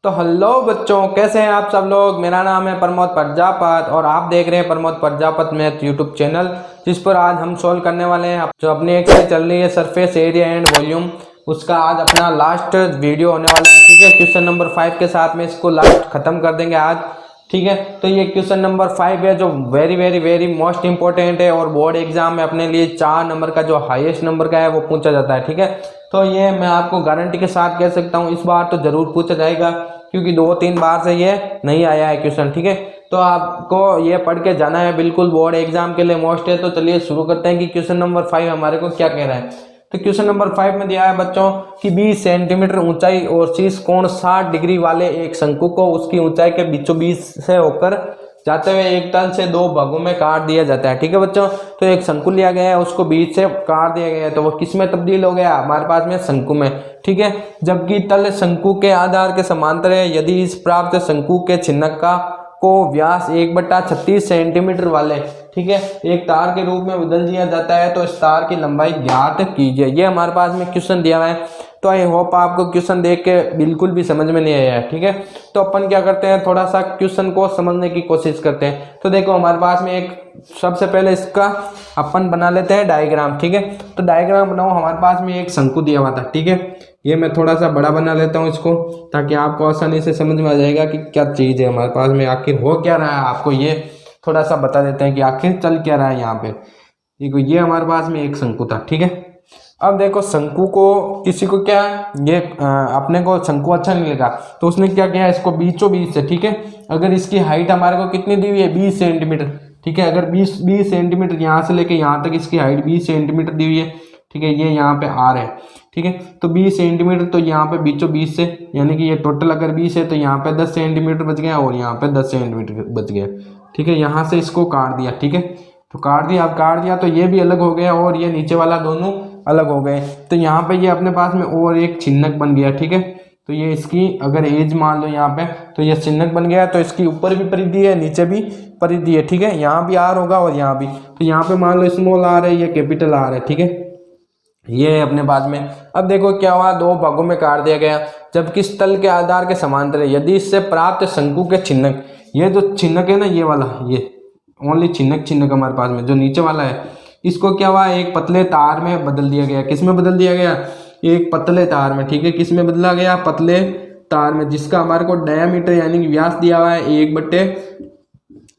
तो हेलो बच्चों, कैसे हैं आप सब लोग। मेरा नाम है प्रमोद प्रजापत और आप देख रहे हैं Pramod Prajapat math YouTube channel, जिस पर आज हम सोल्व करने वाले हैं जो अपनी एक्सरसाइज चल रही है सरफेस एरिया एंड वॉल्यूम। उसका आज अपना लास्ट वीडियो होने वाला है। ठीक है, क्वेश्चन नंबर 5 के साथ में इसको लास्ट खत्म कर देंगे आज। ठीक है, तो ये क्वेश्चन नंबर 5 है जो very very very most important है और बोर्ड एग्जाम में अपने लिए 4 नंबर का जो हाईएस्ट नंबर का है वो पूछा जाता है। ठीक है, तो ये मैं आपको गारंटी के साथ कह सकता हूँ इस बार तो जरूर पूछा जाएगा, क्योंकि 2-3 बार से ये नहीं आया है क्वेश्चन। ठीक है, तो आपको ये पढ़ के जाना है, बिल्कुल बोर्ड एग्जाम के लिए मोस्ट है। तो चलिए शुरू करते हैं कि क्वेश्चन नंबर 5 हमारे को क्या कह रहा है। तो क्वेश्चन नंबर 5 में दिया है बच्चों कि 20 सेंटीमीटर ऊंचाई और शीर्ष कोण 60 डिग्री वाले एक शंकु को उसकी ऊंचाई के बीचों बीच से होकर जाते हुए एक तल से 2 भागों में काट दिया जाता है। ठीक है बच्चों, तो एक शंकु लिया गया है, उसको बीच से काट दिया गया है, तो वो किस में तब्दील हो गया हमारे पास में शंकु में। ठीक है, जबकि तल शंकु के आधार के समांतर है। यदि इस प्राप्त शंकु के छिन्नक का को व्यास 1/36 सेंटीमीटर वाले, ठीक है, एक तार के रूप में बदल दिया जाता है तो इस तार की लंबाई ज्ञात कीजिए। ये हमारे पास में क्वेश्चन दिया हुआ है। तो आई होप आपको क्वेश्चन देख के बिल्कुल भी समझ में नहीं आया है। ठीक है, तो अपन क्या करते हैं, थोड़ा सा क्वेश्चन को समझने की कोशिश करते हैं। तो देखो हमारे पास में एक सबसे पहले इसका अपन बना लेते हैं डायग्राम। ठीक है, तो डायग्राम बनाओ। हमारे पास में एक शंकु दिया हुआ था। ठीक है, ये मैं थोड़ा सा बड़ा बना लेता हूँ इसको, ताकि आपको आसानी से समझ में आ जाएगा कि क्या चीज़ है हमारे पास में, आखिर हो क्या रहा है। आपको ये थोड़ा सा बता देते हैं कि आखिर चल क्या रहा है यहाँ पे। देखो ये हमारे पास में एक शंकु था। ठीक है, अब देखो शंकु को किसी को क्या ये अपने को शंकु अच्छा नहीं लगा, तो उसने क्या किया, इसको बीचों बीच से, ठीक है, अगर इसकी हाइट हमारे को कितनी दी हुई है 20 सेंटीमीटर। ठीक है, अगर 20 सेंटीमीटर यहाँ से लेके यहाँ तक इसकी हाइट 20 सेंटीमीटर दी हुई है। ठीक है, ये यहाँ पे आर है। ठीक है, तो 20 सेंटीमीटर, तो यहाँ पे बीचों बीच से, यानी कि ये टोटल अगर 20 है तो यहाँ पे 10 सेंटीमीटर बच गया और यहाँ पे 10 सेंटीमीटर बच गया। ठीक है, यहाँ से इसको काट दिया। ठीक है, तो काट दिया, अब काट दिया तो ये भी अलग हो गया और ये नीचे वाला दोनों अलग हो गए। तो यहाँ पे ये अपने पास में और एक चिन्हक बन गया। ठीक है, तो ये इसकी अगर एज मान लो यहाँ पे, तो ये चिन्हक बन गया। तो इसकी ऊपर भी परिधि है, नीचे भी परिधि है। ठीक है, यहाँ भी आर होगा और यहाँ भी, तो यहाँ पे मान लो स्मॉल आर है, ये कैपिटल आर है। ठीक है, ये है अपने पास में। अब देखो क्या हुआ, 2 भागों में काट दिया गया, जबकि इस तल के आधार के समांतर है। यदि इससे प्राप्त शंकु के छिन्नक, ये जो छिन्नक है ना, ये वाला, ये ओनली छिन्नक हमारे पास में जो नीचे वाला है, इसको क्या हुआ, एक पतले तार में बदल दिया गया। किस में बदल दिया गया, एक पतले तार में। ठीक है, किस में बदला गया, पतले तार में, जिसका हमारे को डायामीटर यानी कि व्यास दिया हुआ है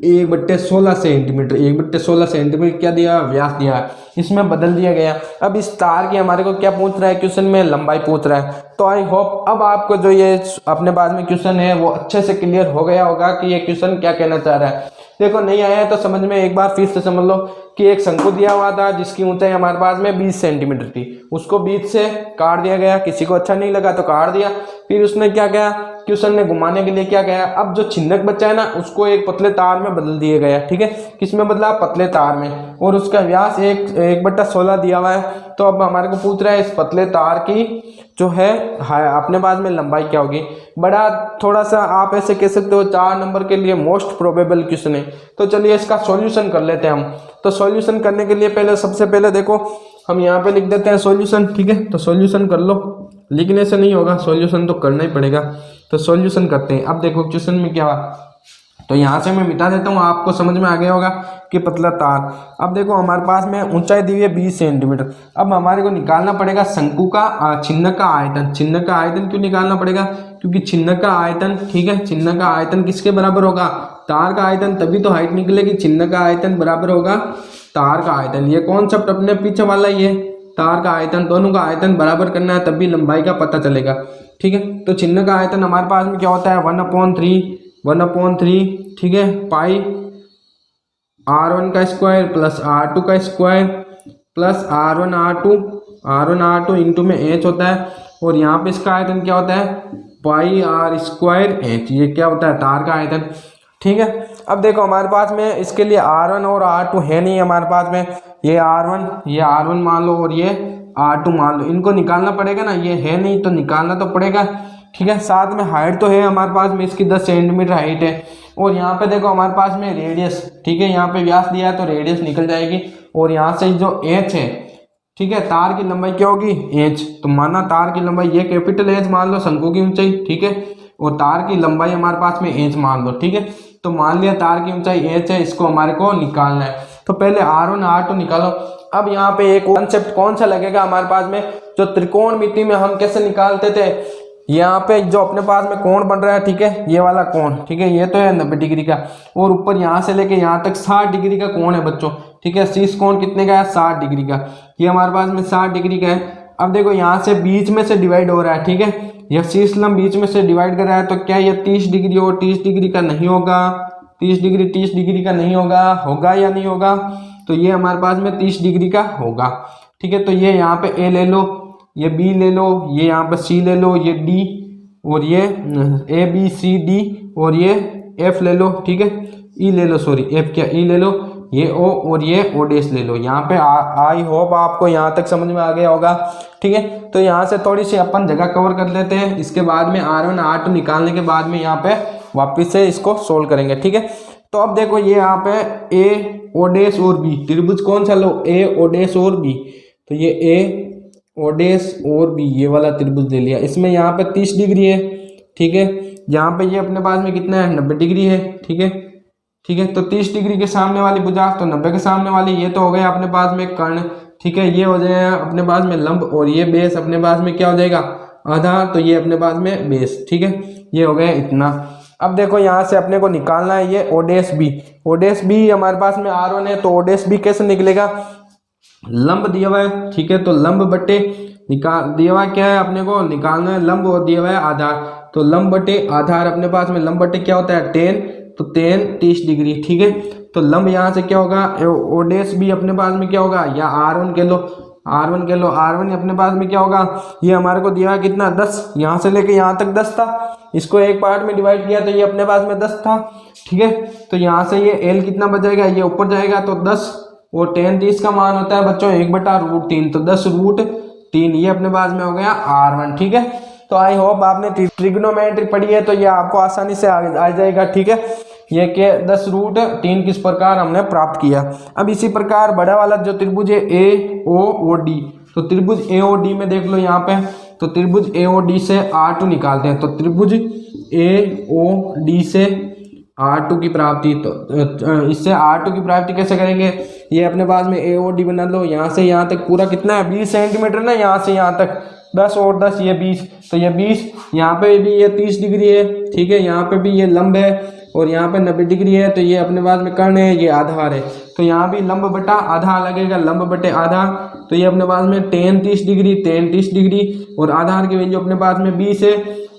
1/16 सेंटीमीटर। 1/16 सेंटीमीटर क्या दिया, व्यास दिया है, इसमें बदल दिया गया। अब इस तार की हमारे को क्या पूछ रहा है क्वेश्चन में, लंबाई पूछ रहा है। तो आई होप अब आपको जो ये अपने पास में क्वेश्चन है वो अच्छे से क्लियर हो गया होगा कि ये क्वेश्चन क्या कहना चाह रहा है। देखो नहीं आया है तो समझ में एक बार फिर से समझ लो कि एक शंकु दिया हुआ था जिसकी ऊंचाई हमारे पास में 20 सेंटीमीटर थी, उसको बीच से काट दिया गया। किसी को अच्छा नहीं लगा तो काट दिया। फिर उसने क्या किया, क्वेश्चन ने घुमाने के लिए क्या किया, अब जो छिन्नक बचा है ना उसको एक पतले तार में बदल दिया गया। ठीक है, किस में बदला, पतले तार में, और उसका व्यास 1/16 दिया हुआ है। तो अब हमारे को पूछ रहा है इस पतले तार की जो है अपने पास में लंबाई क्या होगी। बड़ा थोड़ा सा आप ऐसे कह सकते हो 4 नंबर के लिए मोस्ट प्रोबेबल क्वेश्चन है। तो चलिए इसका सॉल्यूशन कर लेते हैं हम। तो सॉल्यूशन करने के लिए पहले सबसे पहले देखो हम यहाँ पे लिख देते हैं सॉल्यूशन। ठीक है, तो सॉल्यूशन कर लो, लिखने से नहीं होगा, सॉल्यूशन तो करना ही पड़ेगा। तो सॉल्यूशन करते हैं। अब देखो क्वेश्चन में क्या हुआ, तो यहाँ से मैं मिटा देता हूँ, आपको समझ में आ गया होगा कि पतला तार। अब देखो हमारे पास में ऊंचाई दी हुई है 20 सेंटीमीटर। अब हमारे को निकालना पड़ेगा शंकु का छिन्नक का आयतन। छिन्नक का आयतन क्यों निकालना पड़ेगा, क्योंकि छिन्नक का आयतन, ठीक है, छिन्नक का आयतन किसके बराबर होगा, तार का आयतन, तभी तो हाइट निकलेगी। छिन्नक का आयतन बराबर होगा तार का आयतन। ये कॉन्सेप्ट अपने पीछे वाला ही है, तार का आयतन, दोनों का आयतन बराबर करना है तभी लंबाई का पता चलेगा। ठीक है, तो छिन्नक का आयतन हमारे पास में क्या होता है 1/3, ठीक है, पाई r1 का स्क्वायर प्लस r2 का square plus r1 r2 into में h होता है, और यहाँ पे इसका आयतन क्या होता है पाई r स्क्वायर h। ये क्या होता है, तार का आयतन। ठीक है, अब देखो हमारे पास में इसके लिए r1 और r2 है नहीं हमारे पास में, ये r1 मान लो और ये r2 मान लो, इनको निकालना पड़ेगा ना, ये है नहीं तो निकालना तो पड़ेगा। ठीक है, साथ में हाइट तो है हमारे पास में, इसकी 10 सेंटीमीटर हाइट है, और यहाँ पे देखो हमारे पास में रेडियस, ठीक है, यहाँ पे व्यास दिया है तो रेडियस निकल जाएगी, और यहाँ से जो एच है, ठीक है, तार की लंबाई क्या होगी एच, तो माना तार की लंबाई, ये कैपिटल एच मान लो शंकु की ऊंचाई। ठीक है, और तार की लंबाई हमारे पास में h मान लो, ठीक है। तो मान लिया तार की ऊंचाई h है, इसको हमारे को निकालना है। तो पहले R1 R2 निकालो। अब यहाँ पे एक कॉन्सेप्ट कौन सा लगेगा हमारे पास में, जो त्रिकोणमिति में हम कैसे निकालते थे, यहाँ पे जो अपने पास में कोण बन रहा है, ठीक है, ये वाला कोण, ठीक है, ये तो है 90 डिग्री का, और ऊपर यहाँ से लेके यहाँ तक 60 डिग्री का कोण है बच्चों, ठीक है। शीर्ष कोण कितने का है, 60 डिग्री का, ये हमारे पास में 60 डिग्री का है। अब देखो यहाँ से बीच में से डिवाइड हो रहा है, ठीक है, यह शीर्ष लंब बीच में से डिवाइड कर रहा है, तो क्या ये 30 डिग्री और 30 डिग्री का नहीं होगा, 30 डिग्री का नहीं होगा, होगा या नहीं होगा, तो ये हमारे पास में 30 डिग्री का होगा, ठीक है। तो ये यहाँ पे ए ले लो, ये बी ले लो, ये यहाँ पे सी ले लो, ये डी, और ये ए बी सी डी, और ये एफ ले लो, ठीक है, ई ले लो, सॉरी एफ क्या, ई ले लो, ये ओ, और ये ओ डैश ले लो। यहाँ पे आई होप आपको यहाँ तक समझ में आ गया होगा, ठीक है। तो यहाँ से थोड़ी सी अपन जगह कवर कर लेते हैं, इसके बाद में R1 R2 निकालने के बाद में यहाँ पे वापस से इसको सोल्व करेंगे, ठीक है। तो अब देखो ये यहाँ पे ए ओ डैश और बी, त्रिभुज कौन सा लो, ए ओ डैश और बी, तो ये ए ओ डैश और बी, ये वाला त्रिभुज ले लिया। इसमें यहाँ पे 30 डिग्री है, ठीक है, यहाँ पे ये अपने पास में कितना है, 90 डिग्री है, ठीक है, ठीक है। तो 30 डिग्री के सामने वाली भुजा, तो 90 के सामने वाली, ये तो हो गया अपने पास में कर्ण, ठीक है, ये हो जाएगा अपने पास में लंब, और ये बेस अपने पास में क्या हो जाएगा, आधार, तो ये अपने पास में बेस, ठीक है, ये हो गया इतना। अब देखो यहाँ से अपने को निकालना है ये O dash B, O dash B हमारे पास में R1 है, तो ओ डैश बी कैसे निकलेगा, लंब दिया हुआ है, ठीक है, तो लंब बटे निकाल दिया हुआ क्या है, अपने को निकालना है लंब, और दिया हुआ है आधार, तो लंब बटे आधार अपने पास में, लंब बटे क्या होता है 10, तो 10 30 डिग्री, ठीक है। तो लंब यहाँ से क्या होगा, ओ डैश बी अपने पास में क्या होगा, या R1 के लो, R1 के लो, R1 अपने पास में क्या होगा, ये हमारे को दिया कितना 10, यहाँ से लेके यहाँ तक 10 था, इसको एक पार्ट में डिवाइड किया तो ये अपने पास में 10 था, ठीक है। तो यहाँ से ये L कितना बचेगा, ये ऊपर जाएगा, तो 10, और 10 30 का मान होता है बच्चों 1/√3, तो 10√3, ये अपने पास में हो गया R1, ठीक है। तो आई होप आपने ट्रिग्नोमेट्री पढ़ी है, तो ये आपको आसानी से आ जाएगा, ठीक है। ये के 10√3 किस प्रकार हमने प्राप्त किया। अब इसी प्रकार बड़ा वाला जो त्रिभुज है ए ओ और डी, तो त्रिभुज ए ओ डी में देख लो यहाँ पे, तो त्रिभुज ए ओ डी से R2 निकालते हैं, तो त्रिभुज ए ओ डी से R2 की प्राप्ति, तो इससे R2 की प्राप्ति कैसे करेंगे, ये अपने पास में ए ओ डी बना लो, यहाँ से यहाँ तक पूरा कितना है 20 सेंटीमीटर ना, यहाँ से यहाँ तक 10 और 10 ये 20, तो ये 20, यहाँ पे भी ये 30 डिग्री है, ठीक है, यहाँ पे भी ये लंब है, और यहाँ पे 90 डिग्री है, तो ये अपने पास में कर्ण है, ये आधार है, तो यहाँ भी लंब बटा आधार लगेगा, लंब बटे आधार, तो ये अपने पास में 10 30 डिग्री, 10 30 डिग्री, और आधार की वैल्यू अपने पास में 20 है,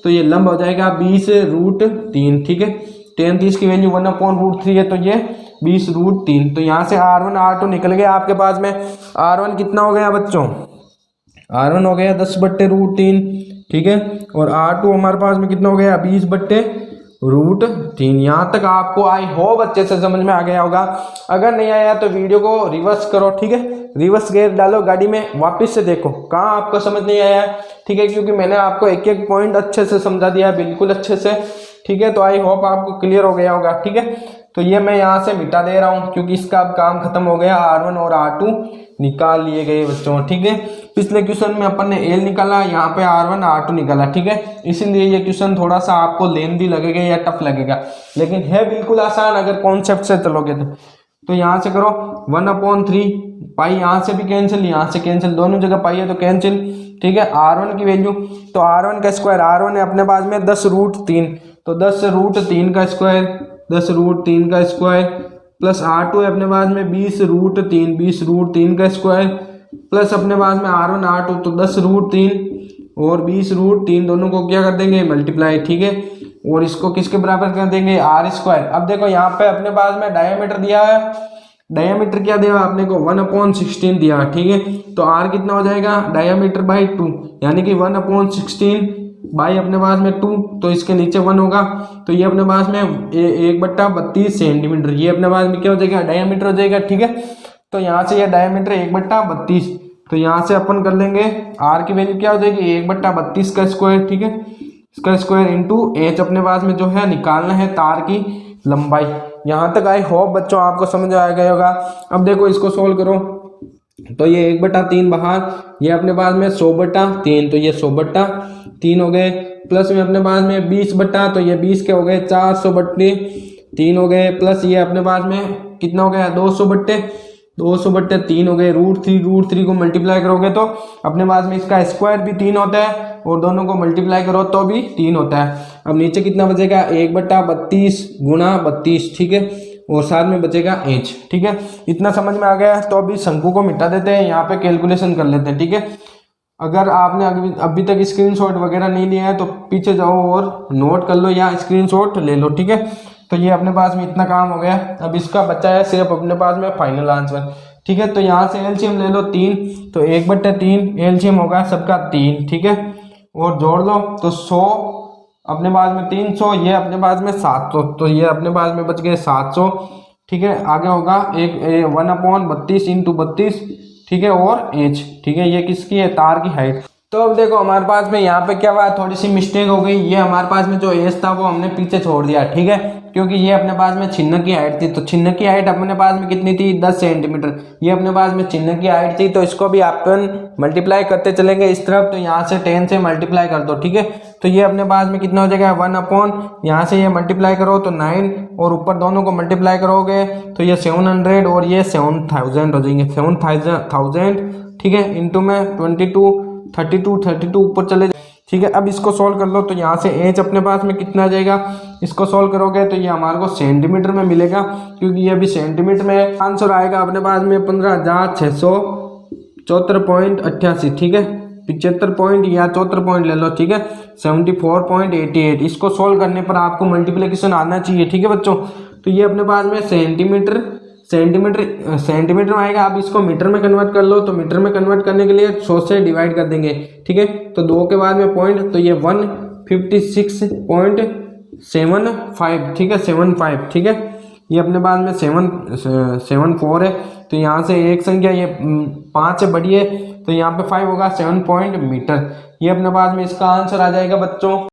तो ये लंब हो जाएगा 20√3, ठीक है। 10 30 की वैल्यू 1/√3 है, तो ये 20√3, तो यहाँ से R1 R2 निकल गया आपके पास में। R1 कितना हो गया बच्चों, R1 हो गया 10/√3, ठीक है, और R2 हमारे पास में कितना हो गया 20/√3। यहाँ तक आपको आई होप अच्छे से समझ में आ गया होगा। अगर नहीं आया तो वीडियो को रिवर्स करो, ठीक है, रिवर्स गियर डालो गाड़ी में, वापस से देखो कहाँ आपको समझ नहीं आया है, ठीक है, क्योंकि मैंने आपको एक एक पॉइंट अच्छे से समझा दिया है, बिल्कुल अच्छे से, ठीक है। तो आई होप आपको क्लियर हो गया होगा, ठीक है। तो ये मैं यहाँ से मिटा दे रहा हूँ, क्योंकि इसका अब काम खत्म हो गया, R1 और R2 निकाल लिए गए बच्चों, ठीक है। पिछले क्वेश्चन में अपन ने L निकाला, यहाँ पे R1 R2 निकाला, ठीक है, इसीलिए ये क्वेश्चन थोड़ा सा आपको लेंथी लगेगा या टफ लगेगा, लेकिन है बिल्कुल आसान अगर कॉन्सेप्ट से चलोगे तो यहाँ से करो 1/3 पाई, यहाँ से भी कैंसिल, यहाँ से कैंसिल, दोनों जगह पाई है तो कैंसिल, ठीक है। R1 की वैल्यू, तो R1 का स्क्वायर, R1 है अपने पास में 10√3, तो 10√3 का स्क्वायर, 10√3 का स्क्वायर, प्लस R2 है अपने पास में 20√3, 20√3 का स्क्वायर, प्लस अपने पास में R1 R2, तो 10√3 और 20√3 दोनों को क्या कर देंगे मल्टीप्लाई, ठीक है, और इसको किसके बराबर कर देंगे R²। अब देखो यहाँ पे अपने पास में डायमीटर दिया है, डायमीटर क्या दिया आपने को 1/16 दिया, ठीक है, तो R कितना हो जाएगा डायमीटर बाई 2, यानी कि 1/16 बाई अपने पास में 2, तो इसके नीचे 1 होगा, तो ये अपने पास में 1/32 सेंटीमीटर, ये अपने पास में क्या हो जाएगा डायमीटर हो जाएगा, ठीक है। तो यहाँ से ये डायमीटर 1/32, तो यहाँ से अपन कर लेंगे R की वैल्यू क्या हो जाएगी 1/32 का स्क्वायर, ठीक है, इसका स्क्वायर इंटू h अपने पास में जो है निकालना है तार की लंबाई। यहाँ तक आई होप बच्चों आपको समझ आ गया होगा। अब देखो इसको सोल्व करो, तो ये 1/3 बाहर, ये अपने पास में 100/3, तो ये 100/3 हो गए, प्लस में अपने पास में 20 बट्टा, तो ये 20 के हो गए 400/3 हो गए, प्लस ये अपने पास में कितना हो गया 200/3 हो गए, √3 को मल्टीप्लाई करोगे तो अपने पास में इसका स्क्वायर भी 3 होता है और दोनों को मल्टीप्लाई करो तो भी 3 होता है। अब नीचे कितना बचेगा 1/32 गुणा 32, ठीक है, और साथ में बचेगा h, ठीक है। इतना समझ में आ गया, तो अभी शंकु को मिटा देते हैं, यहाँ पे कैलकुलेशन कर लेते हैं, ठीक है। अगर आपने अभी तक स्क्रीनशॉट वगैरह नहीं लिया है तो पीछे जाओ और नोट कर लो या स्क्रीनशॉट ले लो, ठीक है। तो ये अपने पास में इतना काम हो गया। अब इसका बचा है सिर्फ अपने पास में फाइनल आंसर, ठीक है। तो यहाँ से एलसीएम ले लो 3, तो 1/3 एलसीएम होगा सबका 3, ठीक है, और जोड़ लो तो 100 अपने पास में 300, ये अपने पास में 700, तो ये अपने पास में बच गए 700, ठीक है। आगे होगा 1/32 × 32, ठीक है, और h, ठीक है, ये किसकी है तार की हाइट। तो अब देखो हमारे पास में यहाँ पे क्या हुआ, थोड़ी सी मिस्टेक हो गई, ये हमारे पास में जो एज था वो हमने पीछे छोड़ दिया, ठीक है, क्योंकि ये अपने पास में चिन्ह की हाइट थी। तो चिन्ह की हाइट अपने पास में कितनी थी 10 सेंटीमीटर, ये अपने पास में चिन्ह की हाइट थी, तो इसको भी अपन मल्टीप्लाई करते चलेंगे इस तरफ, तो यहाँ से 10 से मल्टीप्लाई कर दो, ठीक है। तो ये अपने पास में कितना हो जाएगा 1/, यहाँ से ये मल्टीप्लाई करो तो 9, और ऊपर दोनों को मल्टीप्लाई करोगे तो ये 700 और ये 7000 हो जाएंगे, 7000, ठीक है, इंटू में 32 ऊपर चले, ठीक है। अब इसको सॉल्व कर लो, तो यहाँ से एच अपने पास में कितना आ जाएगा, इसको सॉल्व करोगे तो ये हमारे को सेंटीमीटर में मिलेगा, क्योंकि ये भी सेंटीमीटर में आंसर आएगा अपने पास में 15,674.88, ठीक है, 75 पॉइंट या 74 पॉइंट ले लो, ठीक है, 74.88। इसको सॉल्व करने पर आपको मल्टीप्लिकेशन आना चाहिए, ठीक है बच्चों। तो ये अपने पास में सेंटीमीटर में आएगा। आप इसको मीटर में कन्वर्ट कर लो, तो मीटर में कन्वर्ट करने के लिए 100 से डिवाइड कर देंगे, ठीक है। तो 2 के बाद में पॉइंट, तो ये 156.75, ठीक है, 75, ठीक है, ये अपने पास में 774 है। तो यहाँ से एक संख्या ये 5 से बड़ी है, तो यहाँ पे 5 होगा 7 पॉइंट मीटर। ये अपने पास में इसका आंसर आ जाएगा बच्चों।